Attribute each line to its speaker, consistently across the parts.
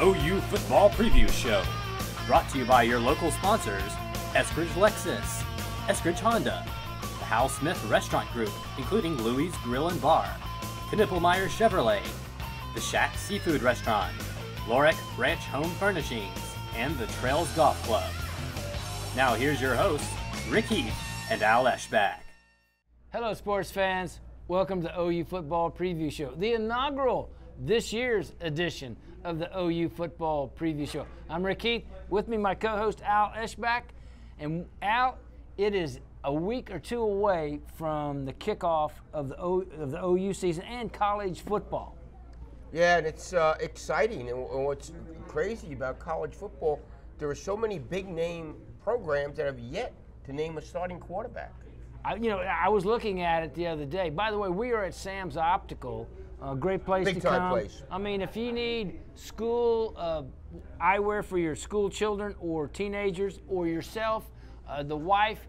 Speaker 1: OU Football Preview Show. Brought to you by your local sponsors, Eskridge Lexus, Eskridge Honda, the Hal Smith Restaurant Group, including Louie's Grill and Bar, Knippelmeyer Chevrolet, the Shack Seafood Restaurant, Lorek Ranch Home Furnishings, and the Trails Golf Club. Now here's your hosts, Rick Heath and Al Eschbach.
Speaker 2: Hello, sports fans. Welcome to OU Football Preview Show, the inaugural this year's edition of the OU Football Preview Show. I'm Rick Heath. With me, my co-host Al Eschbach. And Al, it is a week or two away from the kickoff of the OU season and college football.
Speaker 3: Yeah, and it's exciting. And what's crazy about college football, there are so many big-name programs that have yet to name a starting quarterback.
Speaker 2: I was looking at it the other day. By the way, we are at Sam's Optical. A great place to come.
Speaker 3: Big-time place.
Speaker 2: I mean, if you need school eyewear for your school children or teenagers or yourself, the wife,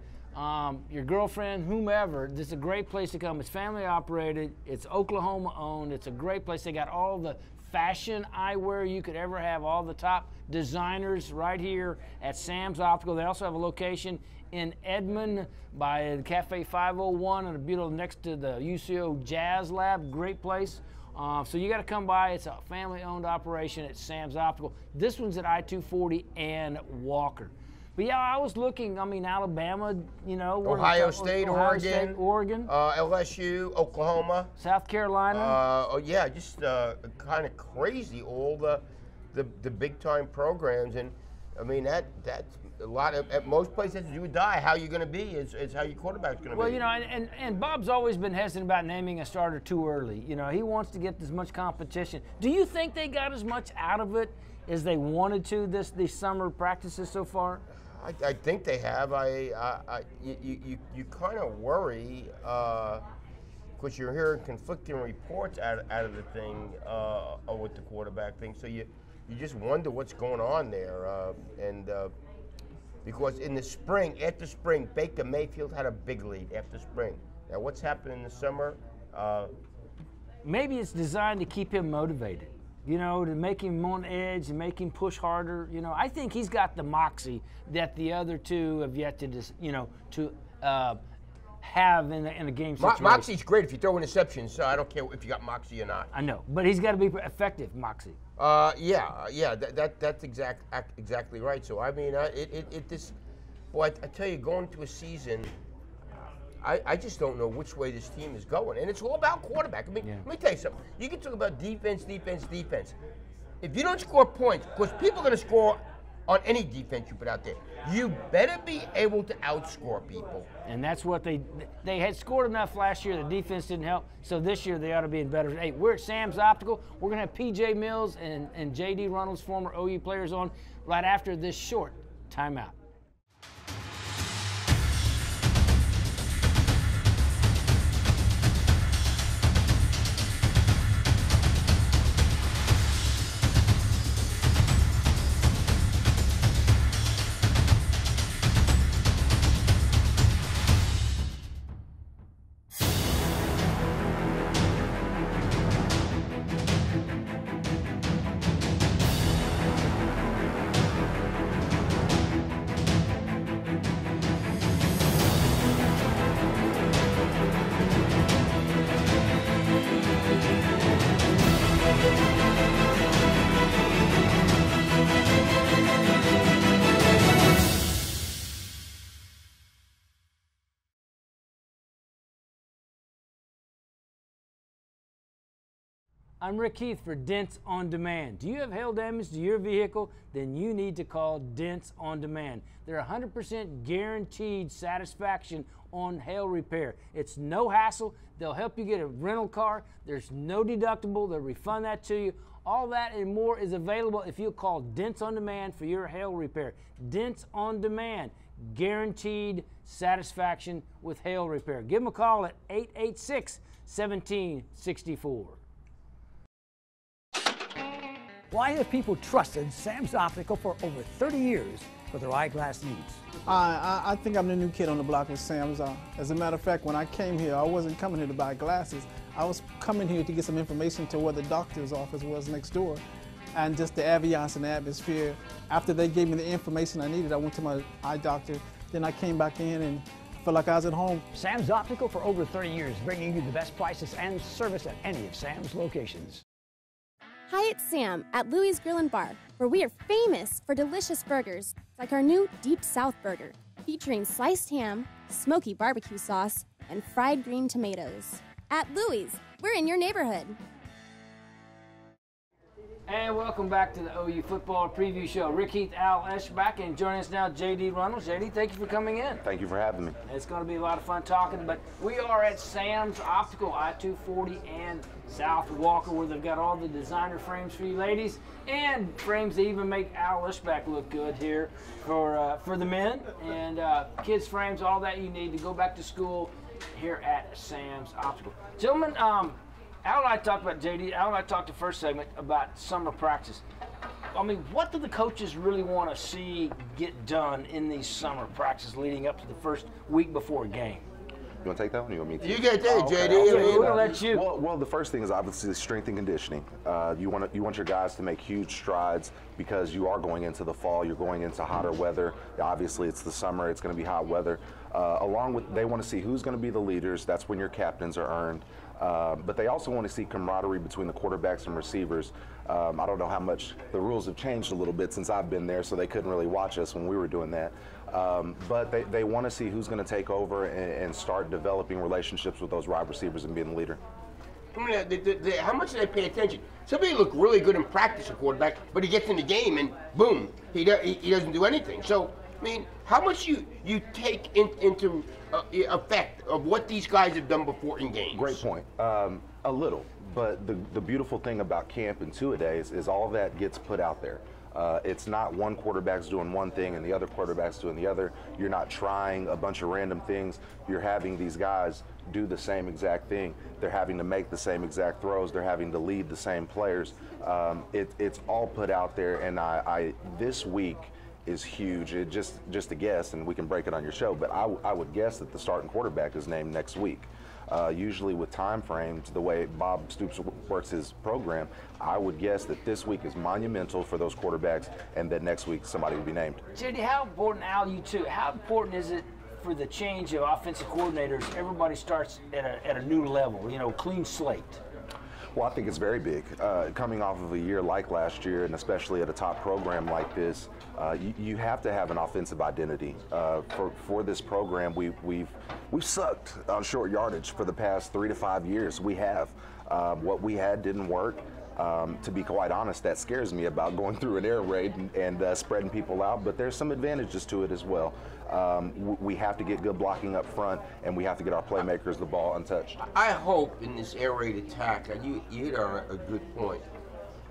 Speaker 2: your girlfriend, whomever, this is a great place to come. It's family operated. It's Oklahoma owned. It's a great place. They got all the fashion eyewear you could ever have, all the top designers right here at Sam's Optical. They also have a location in Edmond by the Cafe 501 and a beautiful next to the UCO Jazz Lab. Great place. So you got to come by. It's a family-owned operation at Sam's Optical. This one's at I-240 and Walker. But yeah, I was looking. I mean, Alabama,
Speaker 3: Ohio State, Oregon, LSU, Oklahoma,
Speaker 2: South Carolina.
Speaker 3: Just kind of crazy. All the big-time programs, and I mean that's a lot of, at most places you would die. How you're going to be is how your quarterback's going to be.
Speaker 2: Well, and Bob's always been hesitant about naming a starter too early. He wants to get as much competition. Do you think they got as much out of it as they wanted to these summer practices so far?
Speaker 3: I think they have. You kind of worry because you're hearing conflicting reports out of the thing with the quarterback thing. So you just wonder what's going on there, because in the spring, after spring, Baker Mayfield had a big lead after spring. Now, what's happened in the summer?
Speaker 2: Maybe it's designed to keep him motivated, to make him on edge and make him push harder. I think he's got the moxie that the other two have yet to have in a game situation.
Speaker 3: Moxie's great if you throw interceptions, so I don't care if you got moxie or not.
Speaker 2: I know, but he's got to be effective, moxie.
Speaker 3: That's exactly right. So I mean, I tell you, going to a season, I just don't know which way this team is going, and it's all about quarterback. I mean, Let me tell you something. You can talk about defense. If you don't score points, because people are going to score on any defense you put out there, you better be able to outscore people.
Speaker 2: And that's what they had scored enough last year. The defense didn't help. So this year they ought to be in better. Hey, we're at Sam's Optical. We're going to have P.J. Mills and J.D. Runnels, former OU players, on right after this short timeout. I'm Rick Heath for Dents on Demand. Do you have hail damage to your vehicle? Then you need to call Dents on Demand. They're 100% guaranteed satisfaction on hail repair. It's no hassle. They'll help you get a rental car. There's no deductible. They'll refund that to you. All that and more is available if you call Dents on Demand for your hail repair. Dents on Demand, guaranteed satisfaction with hail repair. Give them a call at 886-1764.
Speaker 4: Why have people trusted Sam's Optical for over 30 years for their eyeglass needs?
Speaker 5: I think I'm the new kid on the block with Sam's. As a matter of fact, when I came here, I wasn't coming here to buy glasses. I was coming here to get some information to where the doctor's office was next door. and just the ambiance and the atmosphere. After they gave me the information I needed, I went to my eye doctor. Then I came back in and felt like I was at home.
Speaker 4: Sam's Optical for over 30 years, bringing you the best prices and service at any of Sam's locations.
Speaker 6: Hi, it's Sam at Louie's Grill and Bar, where we are famous for delicious burgers, like our new Deep South Burger, featuring sliced ham, smoky barbecue sauce, and fried green tomatoes. At Louie's, we're in your neighborhood.
Speaker 2: And welcome back to the OU Football Preview Show. Rick Heath, Al Eschbach, and joining us now, J.D. Runnels. J.D., thank you for coming in.
Speaker 7: Thank you for having me.
Speaker 2: It's going to be a lot of fun talking, but we are at Sam's Optical, I-240 and South Walker, where they've got all the designer frames for you ladies, and frames that even make Al Eschbach look good here for the men, and kids frames, all that you need to go back to school here at Sam's Optical. Gentlemen, Al and I talked about JD. Al and I talked the first segment about summer practice. I mean, what do the coaches really want to see get done in these summer practices leading up to the first week before a game?
Speaker 7: You want to take that one? Or you want me to?
Speaker 3: You get that, JD.
Speaker 2: We're gonna let you.
Speaker 7: Well, the first thing is obviously strength and conditioning. You want your guys to make huge strides because you are going into the fall. You're going into hotter weather. Obviously, it's the summer. It's going to be hot weather. Along with, they want to see who's going to be the leaders. That's when your captains are earned. But they also want to see camaraderie between the quarterbacks and receivers. I don't know how much the rules have changed a little bit since I've been there, so they couldn't really watch us when we were doing that. But they want to see who's going to take over and start developing relationships with those wide receivers and being the leader.
Speaker 3: I mean, how much do they pay attention? Somebody look really good in practice, a quarterback, but he gets in the game and boom, he doesn't do anything. So, I mean, how much you take into effect of what these guys have done before in games?
Speaker 7: Great point. A little, but the beautiful thing about camp and two-a-days is all that gets put out there. It's not one quarterback's doing one thing and the other quarterback's doing the other. You're not trying a bunch of random things. You're having these guys do the same exact thing. They're having to make the same exact throws. They're having to lead the same players. It's all put out there, and this week is huge. It just a guess, and we can break it on your show, but I would guess that the starting quarterback is named next week. Usually with time frames, the way Bob Stoops works his program, I would guess that this week is monumental for those quarterbacks, and that next week somebody will be named.
Speaker 2: JD, how important, Al, you too, how important is it for the change of offensive coordinators? Everybody starts at a new level, you know, clean slate.
Speaker 7: Well, I think it's very big. Coming off of a year like last year, and especially at a top program like this, you have to have an offensive identity. For this program, we've sucked on short yardage for the past 3 to 5 years. We have. What we had didn't work. To be quite honest, that scares me about going through an air raid and spreading people out, but there's some advantages to it as well. We have to get good blocking up front, and we have to get our playmakers the ball untouched.
Speaker 3: I hope in this air raid attack, and you hit on a good point.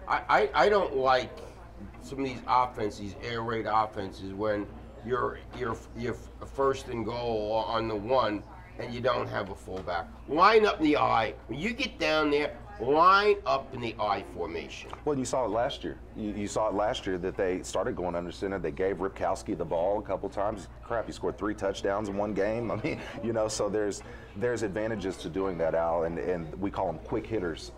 Speaker 3: I don't like some of these offenses, these air raid offenses, when you're first and goal on the one and you don't have a fullback. Line up in the I. When you get down there, line up in the I formation.
Speaker 7: Well, you saw it last year. You saw it last year that they started going under center. They gave Ripkowski the ball a couple times. Crap, he scored 3 touchdowns in one game. I mean, you know, so there's advantages to doing that, Al, and we call them quick hitters,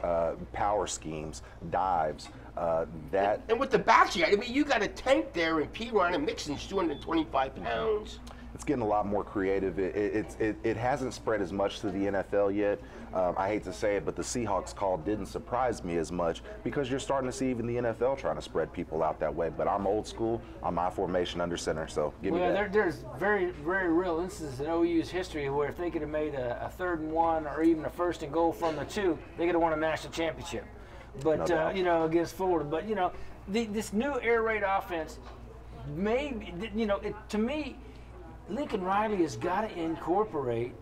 Speaker 7: power schemes, dives.
Speaker 3: And with the backs you got, I mean, you got a tank there, and Perine and Mixon's 225 pounds.
Speaker 7: It's getting a lot more creative. It hasn't spread as much to the NFL yet. I hate to say it, but the Seahawks call didn't surprise me as much because you're starting to see even the NFL trying to spread people out that way. But I'm old school. I'm my formation under center, so give me that.
Speaker 2: There's very, very real instances in OU's history where if they could have made a 3rd and 1 or even a 1st and goal from the 2, they could have won a national championship. But, you know, against Florida. But, you know, this new air raid offense, maybe, you know, to me, Lincoln Riley has got to incorporate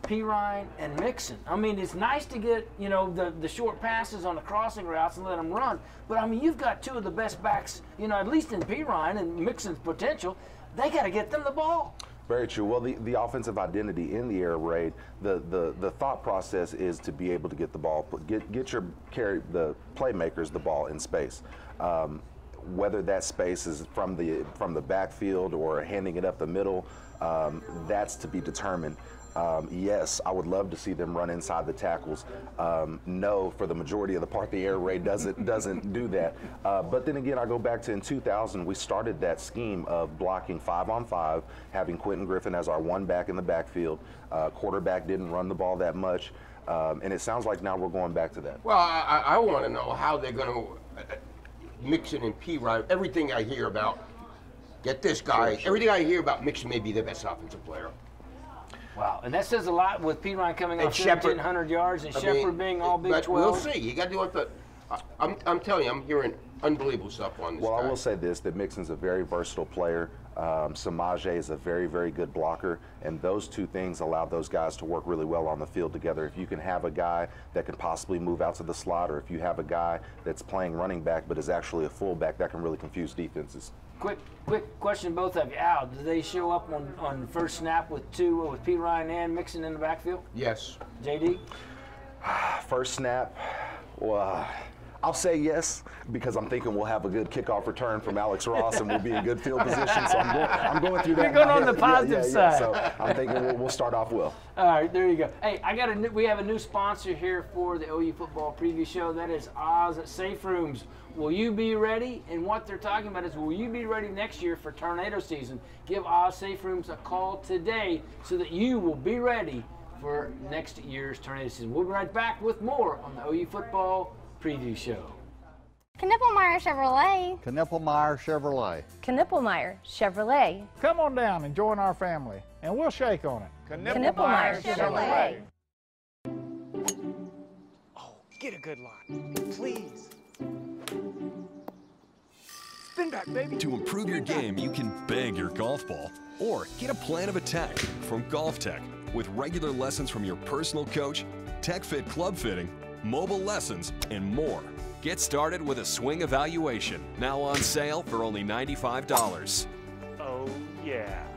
Speaker 2: Perine and Mixon. I mean, it's nice to get, you know, the short passes on the crossing routes and let them run. But, I mean, you've got 2 of the best backs, you know, at least in Perine and Mixon's potential. They got to get them the ball.
Speaker 7: Very true. Well, the offensive identity in the air raid, the thought process is to be able to get the ball, get the playmakers the ball in space. whether that space is from the backfield or handing it up the middle, that's to be determined. Yes, I would love to see them run inside the tackles. No, for the majority of the part, the air raid doesn't do that. But then again, I go back to in 2000, we started that scheme of blocking 5-on-5, having Quentin Griffin as our one back in the backfield. Quarterback didn't run the ball that much, and it sounds like now we're going back to that.
Speaker 3: Well, I want to know how they're going to Mixon and Perine. Everything I hear about, get this guy. Sure. Everything I hear about Mixon may be the best offensive player.
Speaker 2: Wow, and that says a lot with Perine coming off 1,700 yards and Shepard being all Big 12.
Speaker 3: We'll see. You got to do it. I'm telling you, I'm hearing unbelievable stuff on this guy.
Speaker 7: I will say this, that Mixon's a very versatile player. Samaje is a very, very good blocker, and those two things allow those guys to work really well on the field together. If you can have a guy that can possibly move out to the slot, or if you have a guy that's playing running back but is actually a fullback, that can really confuse defenses.
Speaker 2: Quick question, both of you. Al, do they show up on the first snap with Perine and Mixon in the backfield?
Speaker 3: Yes.
Speaker 2: JD?
Speaker 7: First snap, well, I'll say yes, because I'm thinking we'll have a good kickoff return from Alex Ross and we'll be in good field position. So I'm going through that.
Speaker 2: You're going on the positive side.
Speaker 7: So I'm thinking we'll start off well.
Speaker 2: All right, there you go. Hey, we have a new sponsor here for the OU football preview show. That is Oz Safe Rooms. Will you be ready? And what they're talking about is, will you be ready next year for tornado season? Give Oz Safe Rooms a call today so that you will be ready for next year's tornado season. We'll be right back with more on the OU football preview show.
Speaker 8: Knippelmeyer Chevrolet.
Speaker 9: Knippelmeyer Chevrolet.
Speaker 8: Knippelmeyer Chevrolet.
Speaker 9: Come on down and join our family, and we'll shake on it.
Speaker 8: Knippelmeyer Chevrolet.
Speaker 10: Oh, get a good lot, please. Spin back, baby.
Speaker 11: To improve your game, you can bag your golf ball or get a plan of attack from Golf Tech with regular lessons from your personal coach, Tech Fit club fitting, mobile lessons, and more. Get started with a swing evaluation, now on sale for only $95.
Speaker 10: Oh, yeah.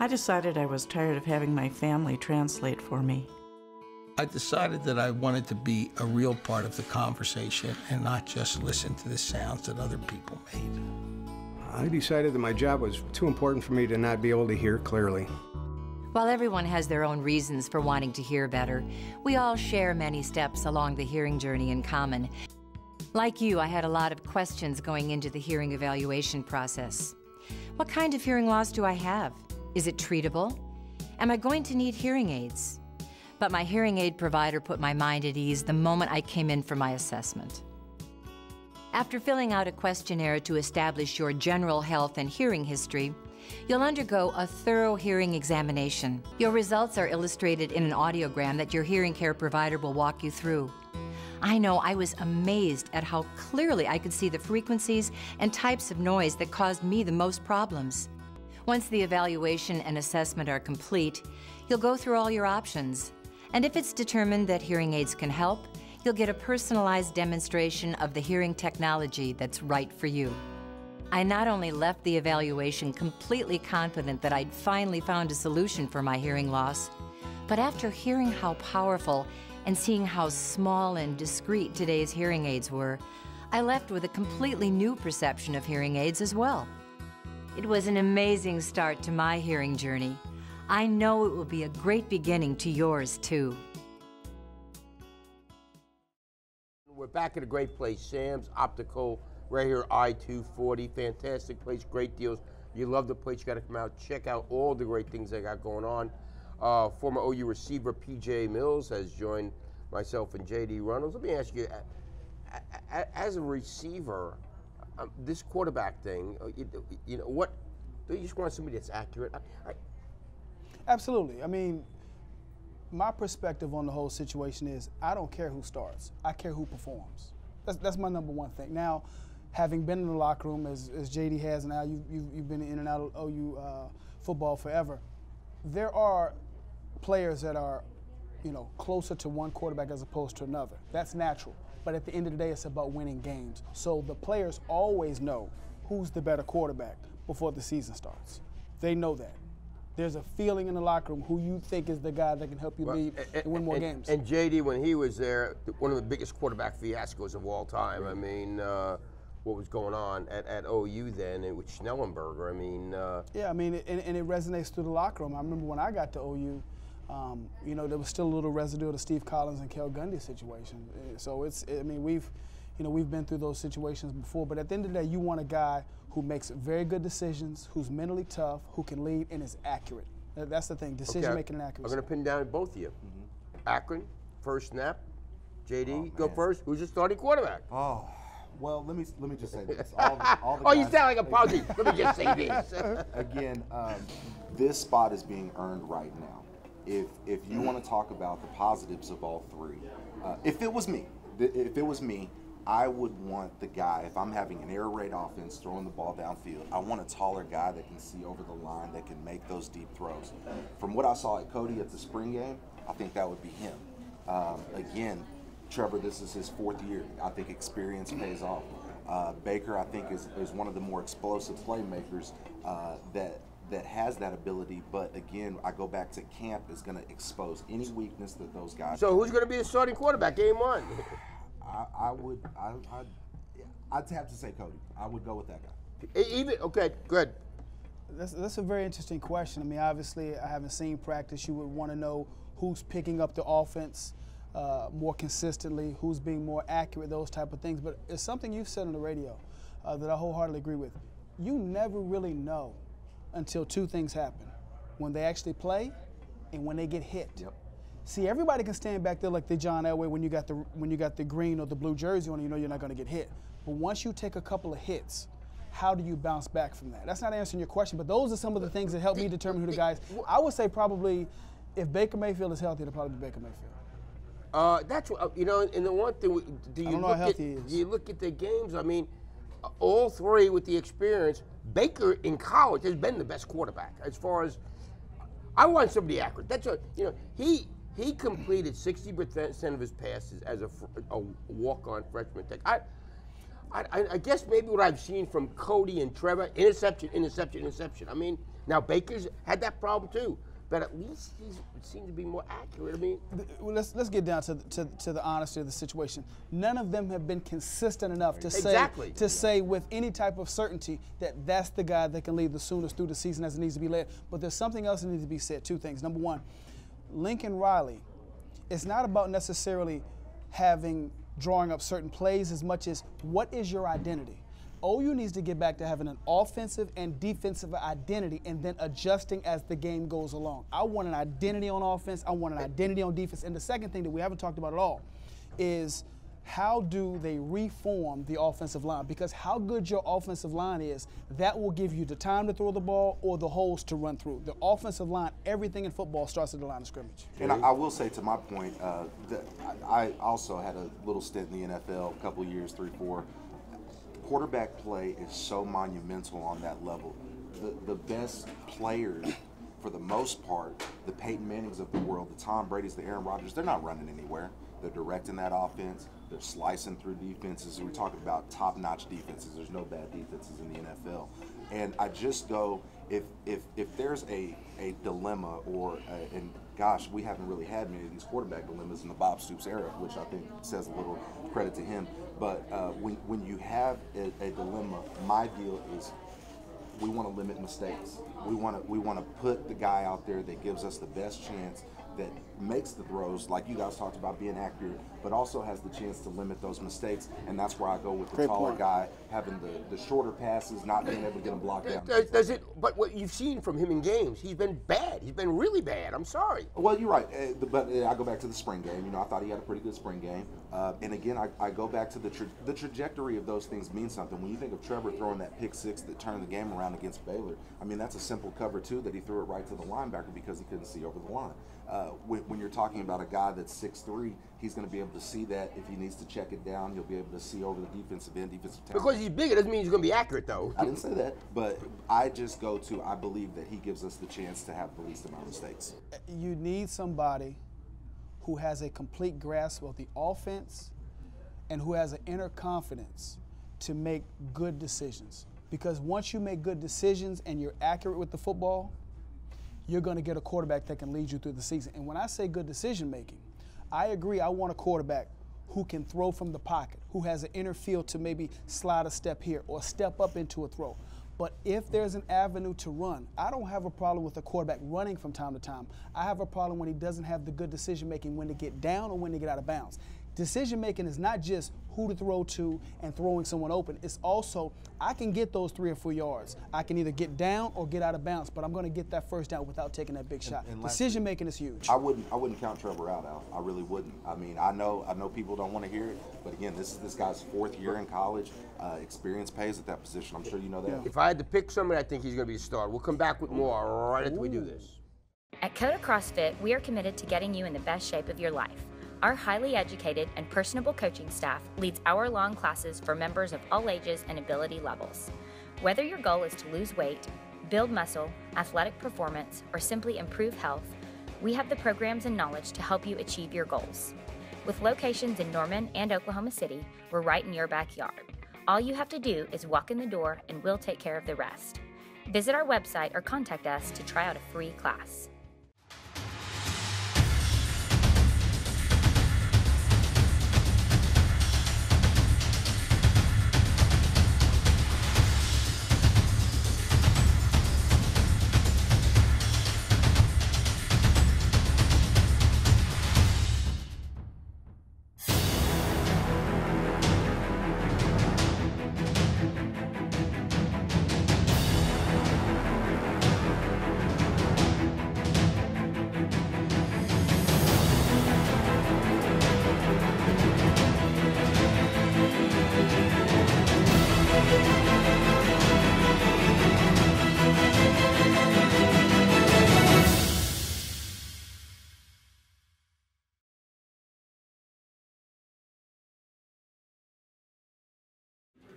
Speaker 12: I decided I was tired of having my family translate for me.
Speaker 13: I decided that I wanted to be a real part of the conversation and not just listen to the sounds that other people made.
Speaker 14: I decided that my job was too important for me to not be able to hear clearly.
Speaker 15: While everyone has their own reasons for wanting to hear better, we all share many steps along the hearing journey in common. Like you, I had a lot of questions going into the hearing evaluation process. What kind of hearing loss do I have? Is it treatable? Am I going to need hearing aids? But my hearing aid provider put my mind at ease the moment I came in for my assessment. After filling out a questionnaire to establish your general health and hearing history, you'll undergo a thorough hearing examination. Your results are illustrated in an audiogram that your hearing care provider will walk you through. I know I was amazed at how clearly I could see the frequencies and types of noise that caused me the most problems. Once the evaluation and assessment are complete, you'll go through all your options. And if it's determined that hearing aids can help, you'll get a personalized demonstration of the hearing technology that's right for you. I not only left the evaluation completely confident that I'd finally found a solution for my hearing loss, but after hearing how powerful and seeing how small and discreet today's hearing aids were, I left with a completely new perception of hearing aids as well. It was an amazing start to my hearing journey. I know it will be a great beginning to yours, too.
Speaker 3: We're back at a great place, Sam's Optical, right here, I-240. Fantastic place, great deals. You love the place, you got to come out, check out all the great things they got going on. Former OU receiver P.J. Mills has joined myself and J.D. Reynolds. Let me ask you, as a receiver, this quarterback thing, you know, what, do you just want somebody that's accurate?
Speaker 5: Absolutely. I mean, my perspective on the whole situation is I don't care who starts. I care who performs. That's my number one thing. Now, having been in the locker room as JD has, and now you've been in and out of OU football forever, there are players that are, you know, closer to one quarterback as opposed to another. That's natural. But at the end of the day, it's about winning games. So the players always know who's the better quarterback before the season starts. They know that. there's a feeling in the locker room who you think is the guy that can help you lead and win more games.
Speaker 3: And JD, when he was there, one of the biggest quarterback fiascos of all time. I mean, what was going on at OU then and with Schnellenberger? I mean,
Speaker 5: yeah, I mean, and it resonates through the locker room. I remember when I got to OU, you know, there was still a little residue of the Steve Collins and Kel Gundy situation. So I mean, we've been through those situations before. But at the end of the day, you want a guy who makes very good decisions, who's mentally tough, who can lead, and is accurate. That's the thing, decision making and accuracy.
Speaker 3: I'm going to pin down both of you. Akron, first snap. JD, go first. Who's your starting quarterback?
Speaker 7: Oh, well, let me just say this.
Speaker 3: You sound like a posy. Let me just say this.
Speaker 7: Again, this spot is being earned right now. If you want to talk about the positives of all three, if it was me, I would want the guy, if I'm having an air raid offense throwing the ball downfield, I want a taller guy that can see over the line, that can make those deep throws. From what I saw at Cody at the spring game, I think that would be him. Again, Trevor, this is his 4th year. I think experience pays off. Baker, I think, is one of the more explosive playmakers that has that ability. But again, I go back to camp is going to expose any weakness that those guys.
Speaker 3: So who's going to be the starting quarterback game 1?
Speaker 7: I'd have to say Cody. I would go with that guy.
Speaker 3: Okay, good.
Speaker 5: That's a very interesting question. I mean, obviously, I haven't seen practice. You would want to know who's picking up the offense more consistently, who's being more accurate, those type of things. But it's something you've said on the radio that I wholeheartedly agree with. You never really know until 2 things happen: when they actually play and when they get hit.
Speaker 7: Yep.
Speaker 5: See, everybody can stand back there like the John Elway when you got the green or the blue jersey on, you know you're not going to get hit. But once you take a couple of hits, how do you bounce back from that? That's not answering your question, but those are some of the things that help me determine who the guys. I would say probably if Baker Mayfield is healthy, it'll probably be Baker Mayfield.
Speaker 3: That's what, you know, and the one thing, do you look at the games? I mean, all 3 with the experience. Baker in college has been the best quarterback as far as. I want somebody accurate. That's what, you know, he completed 60% of his passes as a walk-on freshman. I guess maybe what I've seen from Cody and Trevor, interception. I mean, now Baker's had that problem too, but at least he seems to be more accurate. I mean,
Speaker 5: let's get down to the honesty of the situation. None of them have been consistent enough to say with any type of certainty that that's the guy that can lead the Sooners through the season as it needs to be led. But there's something else that needs to be said. 2 things. Number 1. Lincoln Riley, it's not about necessarily drawing up certain plays as much as what is your identity. OU needs to get back to having an offensive and defensive identity and then adjusting as the game goes along. I want an identity on offense. I want an identity on defense. And the second thing that we haven't talked about at all is how do they reform the offensive line? Because how good your offensive line is, that will give you the time to throw the ball or the holes to run through. The offensive line, everything in football starts at the line of scrimmage.
Speaker 7: And I will say, to my point, that I also had a little stint in the NFL, a couple of years, 3, 4. Quarterback play is so monumental on that level. The best players, for the most part, the Peyton Mannings of the world, the Tom Brady's, the Aaron Rodgers, they're not running anywhere. They're directing that offense. They're slicing through defenses. We're talking about top-notch defenses. There's no bad defenses in the NFL. And I just go, if there's a dilemma and gosh, we haven't really had many of these quarterback dilemmas in the Bob Stoops era, which I think says a little credit to him. But when you have a dilemma, my deal is we want to limit mistakes. We want to put the guy out there that gives us the best chance, that makes the throws, like you guys talked about, being accurate, but also has the chance to limit those mistakes. And that's where I go with the taller guy, having the shorter passes, not being able to get them blocked down.
Speaker 3: But what you've seen from him in games, he's been bad. He's been really bad. I'm sorry.
Speaker 7: Well, you're right. But I go back to the spring game. You know, I thought he had a pretty good spring game. And again, I go back to the trajectory of those things means something. When you think of Trevor throwing that pick 6 that turned the game around against Baylor, I mean, that's a simple cover 2 that he threw it right to the linebacker because he couldn't see over the line. When you're talking about a guy that's 6'3", he's going to be able to see that. If he needs to check it down, he'll be able to see over the defensive end, defensive tackle.
Speaker 3: Because he's bigger doesn't mean he's going to be accurate, though.
Speaker 7: I didn't say that, but I just go to, I believe that he gives us the chance to have the least amount of mistakes.
Speaker 5: You need somebody who has a complete grasp of the offense and who has an inner confidence to make good decisions. Because once you make good decisions and you're accurate with the football, you're going to get a quarterback that can lead you through the season. And when I say good decision making, I agree. I want a quarterback who can throw from the pocket, who has an inner field to maybe slide a step here or step up into a throw. But if there's an avenue to run, I don't have a problem with a quarterback running from time to time. I have a problem when he doesn't have the good decision making when to get down or when to get out of bounds. Decision making is not just who to throw to and throwing someone open. It's also, I can get those 3 or 4 yards. I can either get down or get out of bounds, but I'm going to get that first down without taking that big shot. Decision making is huge.
Speaker 7: I wouldn't count Trevor out, Al. I really wouldn't. I mean, I know people don't want to hear it, but again, this is this guy's 4th year in college. Experience pays at that position. I'm sure you know that.
Speaker 3: Yeah. If I had to pick somebody, I think he's going to be a star. We'll come back with more right after we do this.
Speaker 16: At Coda CrossFit, we are committed to getting you in the best shape of your life. Our highly educated and personable coaching staff leads hour-long classes for members of all ages and ability levels. Whether your goal is to lose weight, build muscle, athletic performance, or simply improve health, we have the programs and knowledge to help you achieve your goals. With locations in Norman and Oklahoma City, we're right in your backyard. All you have to do is walk in the door and we'll take care of the rest. Visit our website or contact us to try out a free class.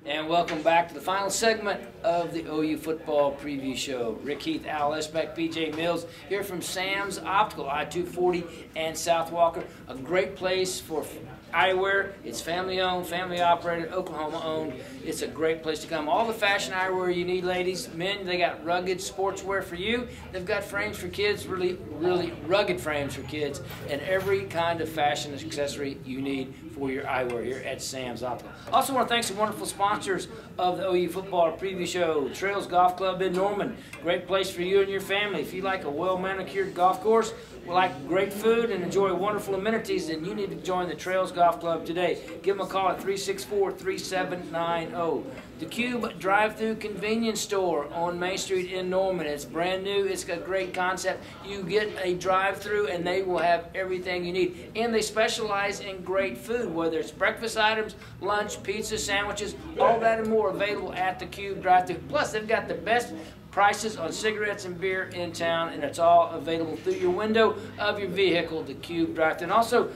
Speaker 2: And welcome back to the final segment of the OU Football Preview Show. Rick Heath, Al Esbeck, BJ Mills, here from Sam's Optical, I-240 and South Walker. A great place for eyewear. It's family-owned, family-operated, Oklahoma-owned. It's a great place to come. All the fashion eyewear you need, ladies. Men, they got rugged sportswear for you. They've got frames for kids, really, really rugged frames for kids, and every kind of fashion accessory you need for your eyewear here at Sam's Optical. Also want to thank some wonderful sponsors of the OU Football Preview Show. Trails Golf Club in Norman. Great place for you and your family. If you like a well-manicured golf course, like great food and enjoy wonderful amenities, then you need to join the Trails Golf Club today. Give them a call at 364-3790. The Cube Drive-Thru Convenience Store on Main Street in Norman. It's brand new. It's a great concept. You get a drive-thru and they will have everything you need. And they specialize in great food, whether it's breakfast items, lunch, pizza, sandwiches, all that and more available at the Cube Drive-Thru. Plus, they've got the best prices on cigarettes and beer in town, and it's all available through your window of your vehicle, the Cube Drive-Thru. And also,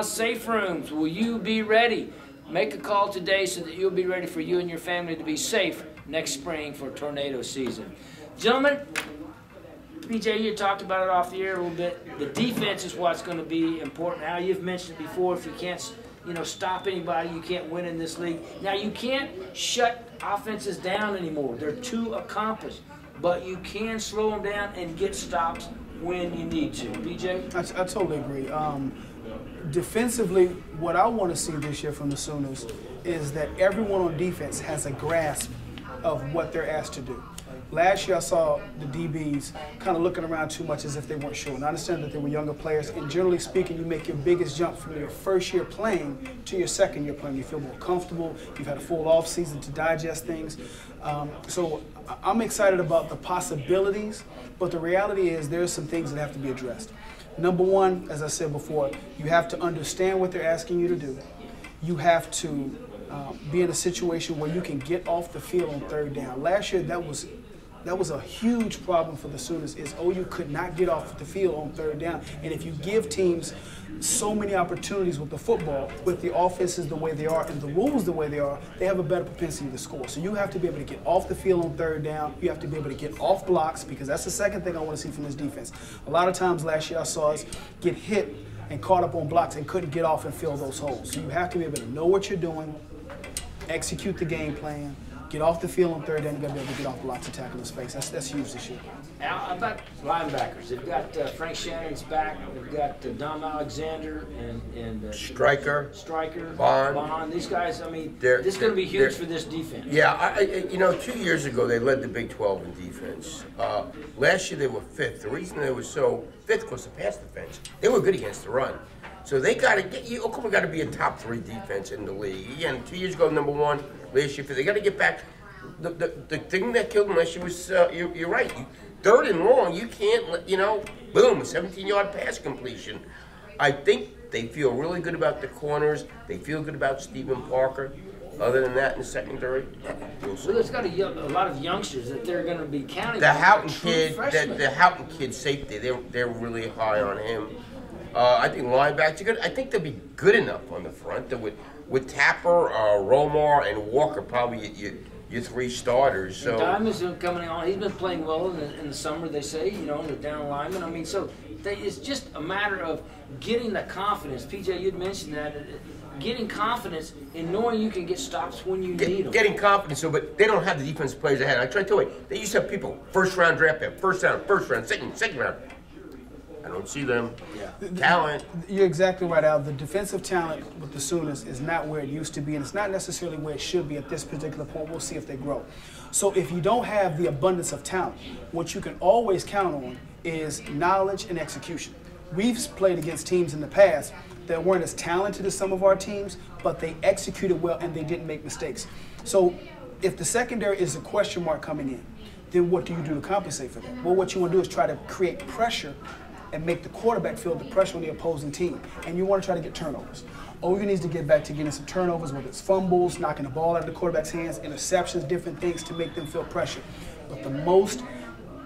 Speaker 2: Safe Rooms. Will you be ready? Make a call today so that you'll be ready for you and your family to be safe next spring for tornado season. Gentlemen, BJ, you talked about it off the air a little bit. The defense is what's going to be important. Now, you've mentioned before, if you can't stop anybody, you can't win in this league. Now, you can't shut offenses down anymore. They're too accomplished. But you can slow them down and get stops when you need to. BJ?
Speaker 5: I totally agree. Defensively, what I want to see this year from the Sooners is that everyone on defense has a grasp of what they're asked to do. Last year, I saw the DBs kind of looking around too much as if they weren't sure. And I understand that they were younger players, and generally speaking, you make your biggest jump from your first year playing to your second year playing. You feel more comfortable. You've had a full off season to digest things. So I'm excited about the possibilities, but the reality is there's some things that have to be addressed. Number one, as I said before, you have to understand what they're asking you to do. You have to be in a situation where you can get off the field on third down. Last year, that was a huge problem for the Sooners, is OU could not get off the field on third down. And if you give teams so many opportunities with the football, with the offenses the way they are and the rules the way they are, they have a better propensity to score. So you have to be able to get off the field on third down. You have to be able to get off blocks, because that's the second thing I want to see from this defense. A lot of times last year I saw us get hit and caught up on blocks and couldn't get off and fill those holes. So you have to be able to know what you're doing, execute the game plan, get off the field on third down. You got to be able to get off blocks and tackle in space. That's huge this year.
Speaker 2: Al, how about linebackers? They've got Frank Shannon's back. They've got Dom Alexander and
Speaker 3: Stryker, Bond.
Speaker 2: These guys, I mean, this is going to be huge for this defense.
Speaker 3: Yeah, you know, 2 years ago they led the Big 12 in defense. Last year they were 5th. The reason they were so 5th was the pass defense. They were good against the run. So they got to get you. Oklahoma got to be a top 3 defense in the league. Again, 2 years ago, number 1. Last year, they got to get back. The thing that killed them last year was you're right. Third and long, you can't. Boom, 17-yard pass completion. I think they feel really good about the corners. They feel good about Stephen Parker. Other than that, in the secondary,
Speaker 2: well, there's got a lot of youngsters that they're going to be counting.
Speaker 3: The Houghton kid, the Houghton kid safety, they're really high on him. I think linebackers are good. I think they'll be good enough on the front that with Tapper, Romar, and Walker, probably your 3 starters. So
Speaker 2: Diamond's coming on. He's been playing well in the summer. They say, the down lineman. I mean, so it's just a matter of getting the confidence. PJ, you'd mentioned that. Getting confidence in knowing you can get stops when you need them.
Speaker 3: Getting confidence, but they don't have the defensive players ahead. I try to tell you, they used to have people first-round draft pick, first round, second round. I don't see them. Yeah. Talent.
Speaker 5: You're exactly right, Al. The defensive talent with the Sooners is not where it used to be, and it's not necessarily where it should be at this particular point. We'll see if they grow. So if you don't have the abundance of talent, what you can always count on is knowledge and execution. We've played against teams in the past that weren't as talented as some of our teams, but they executed well and they didn't make mistakes. So if the secondary is a question mark coming in, then what do you do to compensate for that? Well, what you want to do is try to create pressure and make the quarterback feel the pressure on the opposing team. And you want to try to get turnovers. OU needs to get back to getting some turnovers, whether it's fumbles, knocking the ball out of the quarterback's hands, interceptions, different things to make them feel pressure. But the most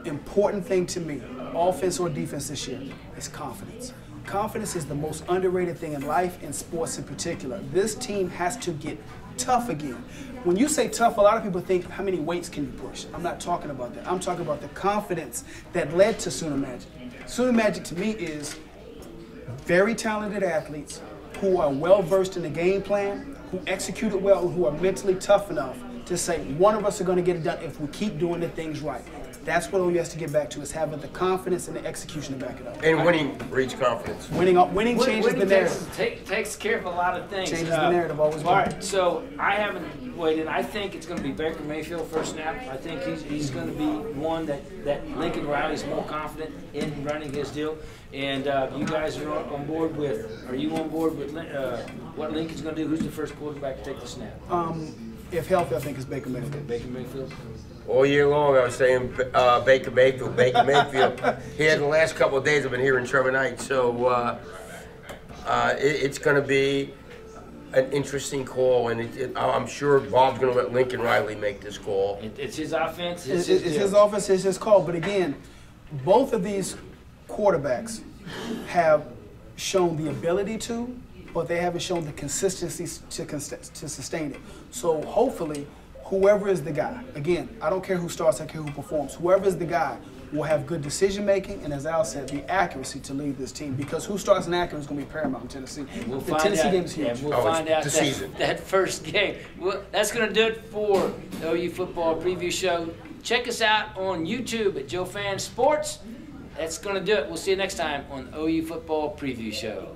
Speaker 5: important thing to me, offense or defense this year, is confidence. Confidence is the most underrated thing in life, in sports in particular. This team has to get tough again. When you say tough, a lot of people think, how many weights can you push? I'm not talking about that. I'm talking about the confidence that led to Sooner Magic. Sooner Magic to me is very talented athletes who are well-versed in the game plan, who execute it well, and who are mentally tough enough to say, one of us are going to get it done if we keep doing the things right. That's what OU has to get back to, is having the confidence and the execution to back it up.
Speaker 3: And winning breeds confidence.
Speaker 5: Winning changes the narrative.
Speaker 2: Takes care of a lot of things.
Speaker 5: Changes the narrative, always.
Speaker 2: All right, so I haven't waited. I think it's going to be Baker Mayfield first snap. I think he's going to be one that Lincoln Riley's more confident in running his deal. And you guys are on board with, are you on board with what Lincoln's going to do? Who's the first quarterback to take the snap?
Speaker 5: If healthy, I think it's Baker Mayfield.
Speaker 2: Baker Mayfield?
Speaker 3: All year long, I was saying Baker Mayfield. Here the last couple of days, I've been hearing Trevor Knight. So it's going to be an interesting call, and I'm sure Bob's going to let Lincoln Riley make this call.
Speaker 2: It's his offense.
Speaker 5: It's his offense. It's his call. But again, both of these quarterbacks have shown the ability to, but they haven't shown the consistency to sustain it. So hopefully, whoever is the guy, again, I don't care who starts, I care who performs. Whoever is the guy will have good decision making, and as Al said, the accuracy to lead this team. Because who starts in accuracy is going to be paramount in Tennessee. The Tennessee game is huge.
Speaker 2: Yeah, we'll find out that first game. Well, that's going to do it for the OU Football Preview Show. Check us out on YouTube at Joe Fan Sports. That's going to do it. We'll see you next time on the OU Football Preview Show.